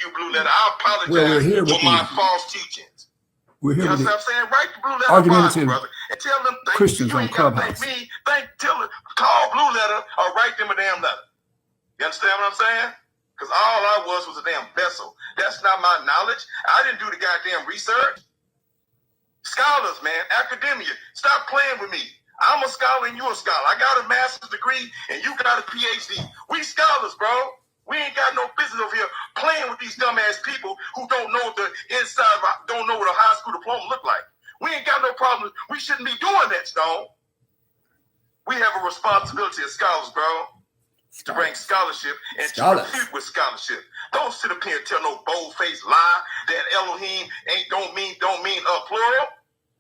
you, Blue Letter. I apologize for my false teachings. We're here with what I'm saying? Write the Blue Letter Bible, brother, and tell them Christians you on ain't got to Clubhouse. thank me. Call Blue Letter or write them a damn letter. You understand what I'm saying? Because all I was a damn vessel. That's not my knowledge. I didn't do the goddamn research. Scholars, man, academia, stop playing with me. I'm a scholar and you're a scholar. I got a master's degree and you got a PhD. We scholars, bro. We ain't got no business over here playing with these dumbass people who don't know the inside, don't know what a high school diploma look like. We ain't got no problem. We shouldn't be doing that, Stone. We have a responsibility as scholars, bro, to bring scholarship and to compete with scholarship. Don't sit up here and tell no bold-faced lie that Elohim don't mean plural.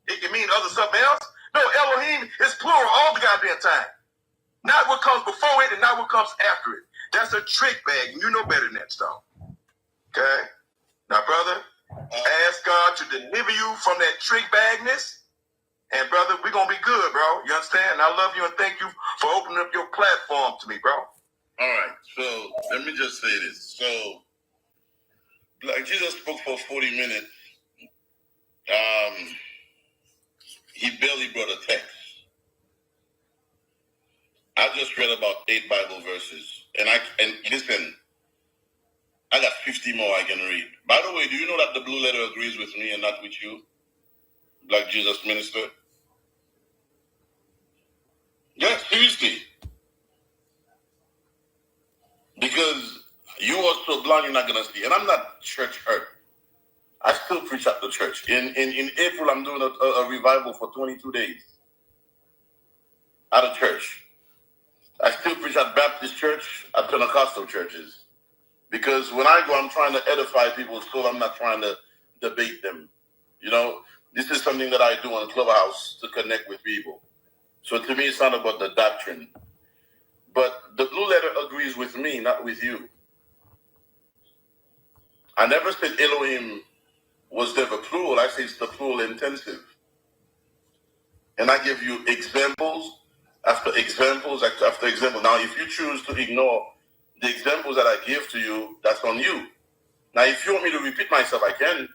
It can mean other something else. No, Elohim is plural all the goddamn time. Not what comes before it and not what comes after it. That's a trick bag, and you know better than that, Stone. Okay? Now, brother, ask God to deliver you from that trick bagness. And, brother, we're going to be good, bro. You understand? I love you and thank you for opening up your platform to me, bro. All right. So, let me just say this. So, like Jesus spoke for 40 minutes. He barely brought a text. I just read about 8 Bible verses. And listen, I got 50 more I can read. By the way, do you know that the Blue Letter agrees with me and not with you? Black Jesus Minister? Yes, seriously. Because you are so blind you're not going to see. And I'm not church hurt. I still preach at the church. In April, I'm doing a revival for 22 days at a church. I still preach at Baptist church, at Pentecostal churches. Because when I go, I'm trying to edify people's soul. I'm not trying to debate them. You know, this is something that I do on Clubhouse to connect with people. So to me, it's not about the doctrine. But the Blue Letter agrees with me, not with you. I never said Elohim was never plural. I say it's the plural intensive. And I give you examples after examples after example. Now, if you choose to ignore the examples that I give to you, that's on you. Now, if you want me to repeat myself, I can.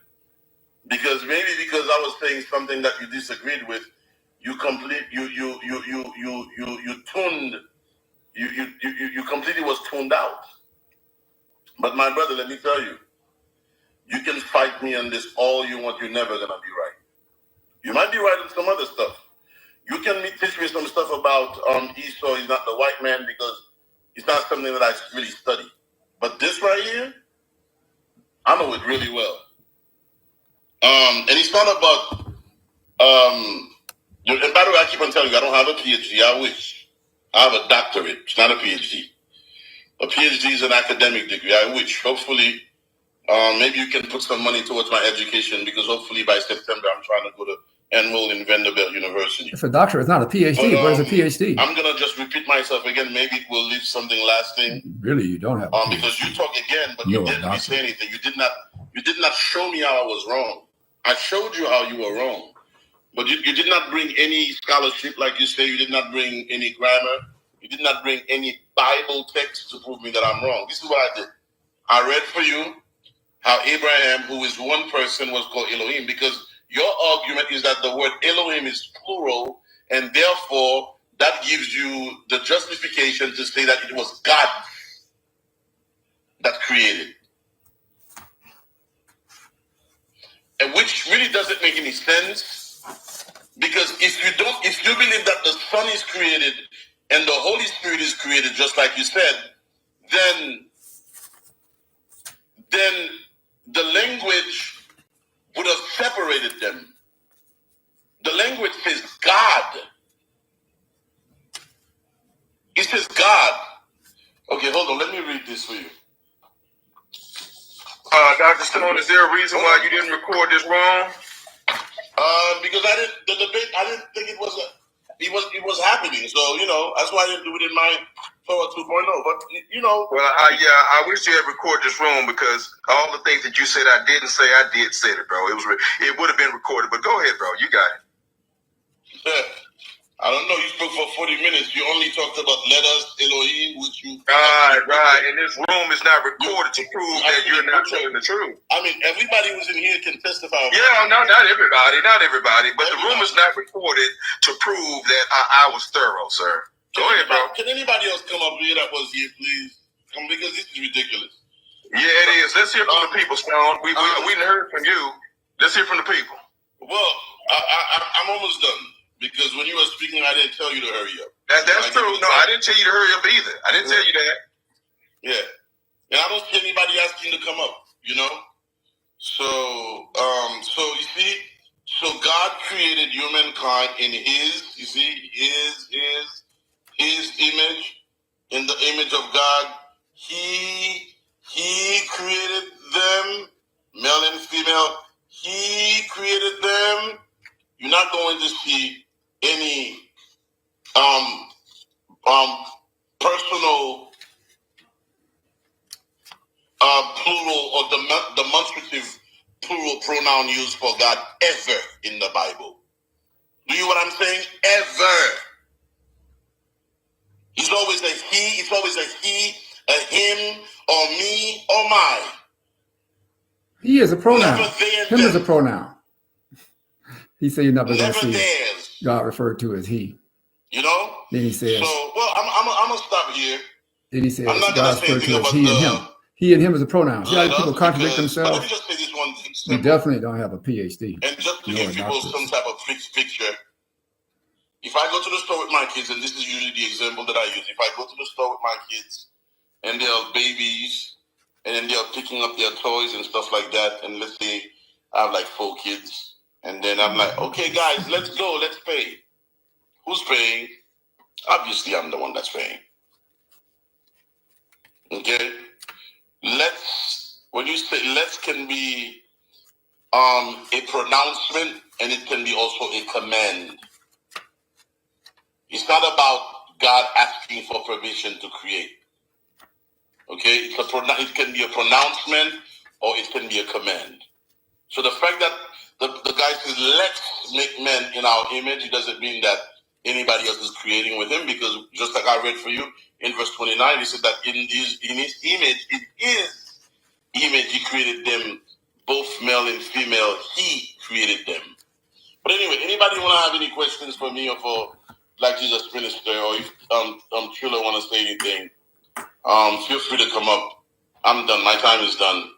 Because I was saying something that you disagreed with, you completely was tuned out. But my brother, let me tell you, you can fight me on this all you want, you're never gonna be right. You might be right on some other stuff. You can teach me some stuff about Esau, he's not the white man, because it's not something that I really study. But this right here, I know it really well. And it's not about, and by the way, I keep on telling you, I don't have a PhD, I wish. I have a doctorate, it's not a PhD. A PhD is an academic degree, I wish. Hopefully, maybe you can put some money towards my education, because hopefully by September, I'm trying to go to enroll in Vanderbilt University. If a doctor is not a PhD, what is a PhD? I'm going to just repeat myself again. Maybe it will leave something lasting. Really, you don't have a PhD. Because you talk again, but you didn't say anything. You did not show me how I was wrong. I showed you how you were wrong. But you did not bring any scholarship, like you say. You did not bring any grammar. You did not bring any Bible text to prove me that I'm wrong. This is what I did. I read for you how Abraham, who is one person, was called Elohim, because your argument is that the word Elohim is plural, and therefore that gives you the justification to say that it was God that created. And which really doesn't make any sense, because if you believe that the Son is created and the Holy Spirit is created, just like you said, then the language would have separated them. The language says God. It says God. Okay, hold on. Let me read this for you. Dr. Stone, is there a reason why you didn't record this wrong? Because the debate, I didn't think it was happening. So, that's why I didn't do it in my 2.0. But, Well, I wish you had recorded this wrong, because all the things that you said I didn't say, I did say it, bro. It would have been recorded. But go ahead, bro. You got it. I don't know. You spoke for 40 minutes. You only talked about letters, Elohim, which you... Right. And this room is not recorded to prove that you're not telling the truth. I mean, everybody who's in here can testify. Yeah, no, not everybody. But the room is not recorded to prove that I was thorough, sir. Go ahead, bro. Can anybody else come up here that was here, please? Because this is ridiculous. Yeah, it is. Let's hear from the people, Stone. We heard from you. Let's hear from the people. Well, I'm almost done. Because when you were speaking, I didn't tell you to hurry up. That's true. No, I didn't tell you to hurry up either. I didn't tell you that. Yeah. And I don't see anybody asking to come up, you know? So you see, so God created humankind in his image, in the image of God. He created them, male and female. He created them. You're not going to see any personal plural or demonstrative plural pronoun used for God ever in the Bible. Do you know what I'm saying? Ever. It's always a he, it's always a he, a him, or me, or my. He is a pronoun. Him is a pronoun. He said you're never going to see theirs. God referred to as he. You know? Then he says... So, well, I'm going to stop here. Then he says God referred to as he and him. He and him is a pronoun. See how people contradict themselves? Let me just say this one thing. You definitely don't have a PhD. And just to give people some type of fixed picture, if I go to the store with my kids, and this is usually the example that I use, if I go to the store with my kids, and they're babies, and then they're picking up their toys and stuff like that, and let's say I have like 4 kids, and then I'm like, okay, guys, let's go, let's pay. Who's paying? Obviously, I'm the one that's paying. Okay? When you say let's can be a pronouncement, and it can be also a command. It's not about God asking for permission to create. Okay? It can be a pronouncement or it can be a command. So the fact that the guy says, let's make men in our image, it doesn't mean that anybody else is creating with him, because just like I read for you in verse 29, he said that in his image, in his image, he created them, both male and female. He created them. But anyway, anybody want to have any questions for me or for Black Jesus Minister, or if Trilla want to say anything, feel free to come up. I'm done. My time is done.